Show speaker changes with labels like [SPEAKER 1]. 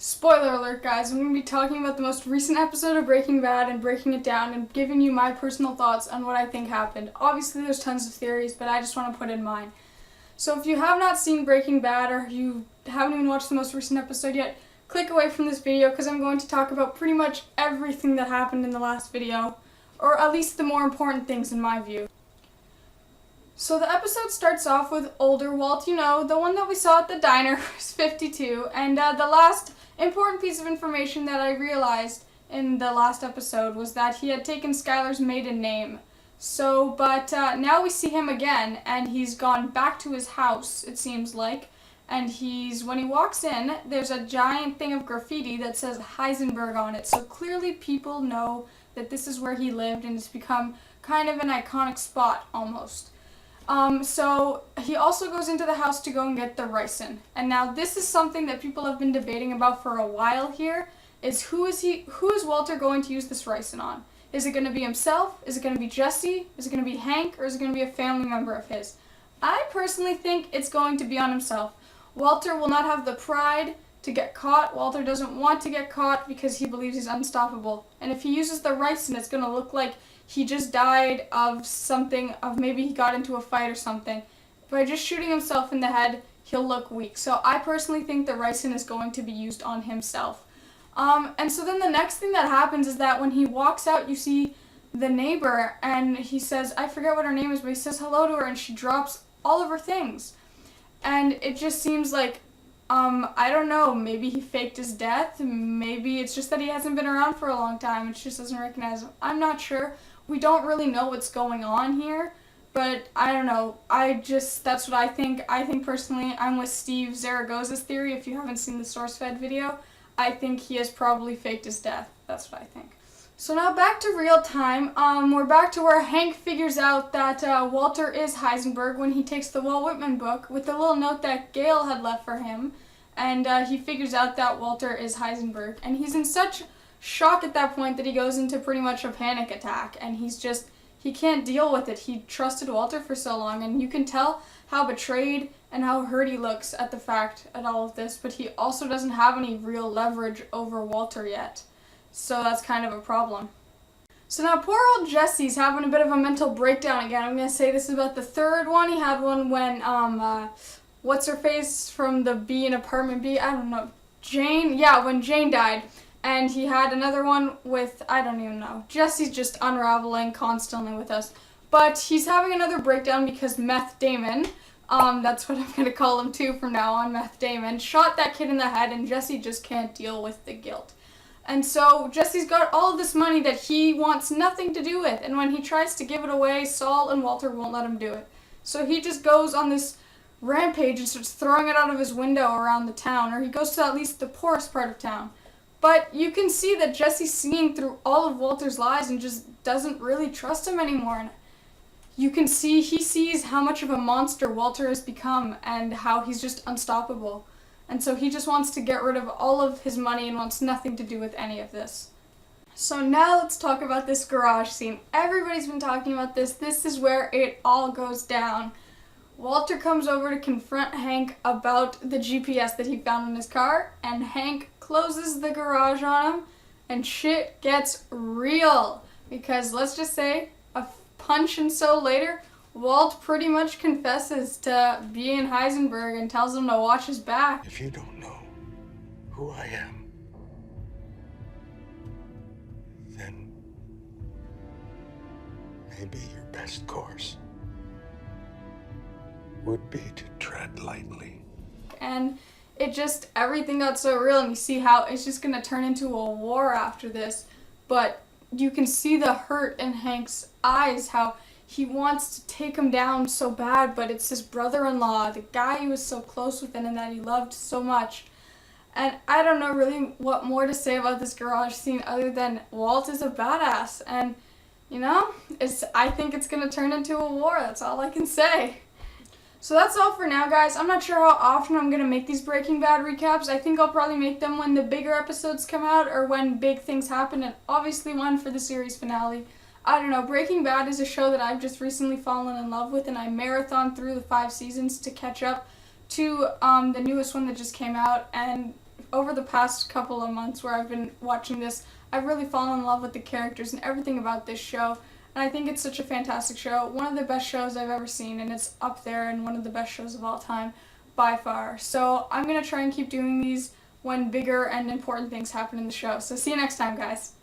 [SPEAKER 1] Spoiler alert, guys, I'm going to be talking about the most recent episode of Breaking Bad and breaking it down and giving you my personal thoughts on what I think happened. Obviously, there's tons of theories, but I just want to put in mine. So if you have not seen Breaking Bad or you haven't even watched the most recent episode yet, click away from this video because I'm going to talk about pretty much everything that happened in the last video, or at least the more important things in my view. So the episode starts off with older Walt, the one that we saw at the diner, who's 52, and the last important piece of information that I realized in the last episode was that he had taken Skylar's maiden name. But now we see him again, and he's gone back to his house, it seems like, and when he walks in, there's a giant thing of graffiti that says Heisenberg on it, so clearly people know that this is where he lived, and it's become kind of an iconic spot, almost. So he also goes into the house to go and get the ricin. And now this is something that people have been debating about for a while here, is who is Walter going to use this ricin on? Is it going to be himself? Is it going to be Jesse? Is it going to be Hank? Or is it going to be a family member of his? I personally think it's going to be on himself. Walter will not have the pride to get caught. Walter doesn't want to get caught because he believes he's unstoppable. And if he uses the ricin, it's going to look like he just died of something, maybe he got into a fight or something. By just shooting himself in the head, he'll look weak. So I personally think the ricin is going to be used on himself. And so then the next thing that happens is that when he walks out, you see the neighbor, and he says, I forget what her name is, but he says hello to her, and she drops all of her things. And it just seems like, I don't know, maybe he faked his death, maybe it's just that he hasn't been around for a long time and she just doesn't recognize him. I'm not sure. We don't really know what's going on here, but I don't know. That's what I think. I think personally, I'm with Steve Zaragoza's theory. If you haven't seen the SourceFed video, I think he has probably faked his death. That's what I think. So now back to real time. We're back to where Hank figures out that Walter is Heisenberg when he takes the Walt Whitman book with the little note that Gail had left for him, and he figures out that Walter is Heisenberg, and he's in such shock at that point that he goes into pretty much a panic attack, and he can't deal with it. He trusted Walter for so long, and you can tell how betrayed and how hurt he looks at all of this, but he also doesn't have any real leverage over Walter yet. So that's kind of a problem. So now poor old Jesse's having a bit of a mental breakdown again. I'm going to say this is about the third one. He had one when, what's-her-face from the B in Apartment B? I don't know. Jane? Yeah, when Jane died. And he had another one with, I don't even know. Jesse's just unraveling constantly with us. But he's having another breakdown because Meth Damon, that's what I'm going to call him too from now on, Meth Damon, shot that kid in the head, and Jesse just can't deal with the guilt. And so Jesse's got all of this money that he wants nothing to do with, and when he tries to give it away, Saul and Walter won't let him do it. So he just goes on this rampage and starts throwing it out of his window around the town, or he goes to at least the poorest part of town. But you can see that Jesse's seeing through all of Walter's lies and just doesn't really trust him anymore. And you can see he sees how much of a monster Walter has become and how he's just unstoppable. And so he just wants to get rid of all of his money and wants nothing to do with any of this. So now let's talk about this garage scene. Everybody's been talking about this. This is where it all goes down. Walter comes over to confront Hank about the GPS that he found in his car, and Hank closes the garage on him, and shit gets real. Because let's just say, a punch and so later, Walt pretty much confesses to being Heisenberg and tells him to watch his back.
[SPEAKER 2] If you don't know who I am, then maybe your best course would be to tread lightly.
[SPEAKER 1] And everything got so real, and you see how it's just going to turn into a war after this. But you can see the hurt in Hank's eyes, how he wants to take him down so bad, but it's his brother-in-law, the guy he was so close with and that he loved so much. And I don't know really what more to say about this garage scene other than Walt is a badass. And, I think it's going to turn into a war. That's all I can say. So that's all for now, guys. I'm not sure how often I'm going to make these Breaking Bad recaps. I think I'll probably make them when the bigger episodes come out or when big things happen, and obviously one for the series finale. I don't know, Breaking Bad is a show that I've just recently fallen in love with, and I marathoned through the 5 seasons to catch up to the newest one that just came out, and over the past couple of months where I've been watching this, I've really fallen in love with the characters and everything about this show. And I think it's such a fantastic show. One of the best shows I've ever seen, and it's up there and one of the best shows of all time by far. So I'm going to try and keep doing these when bigger and important things happen in the show. So see you next time, guys.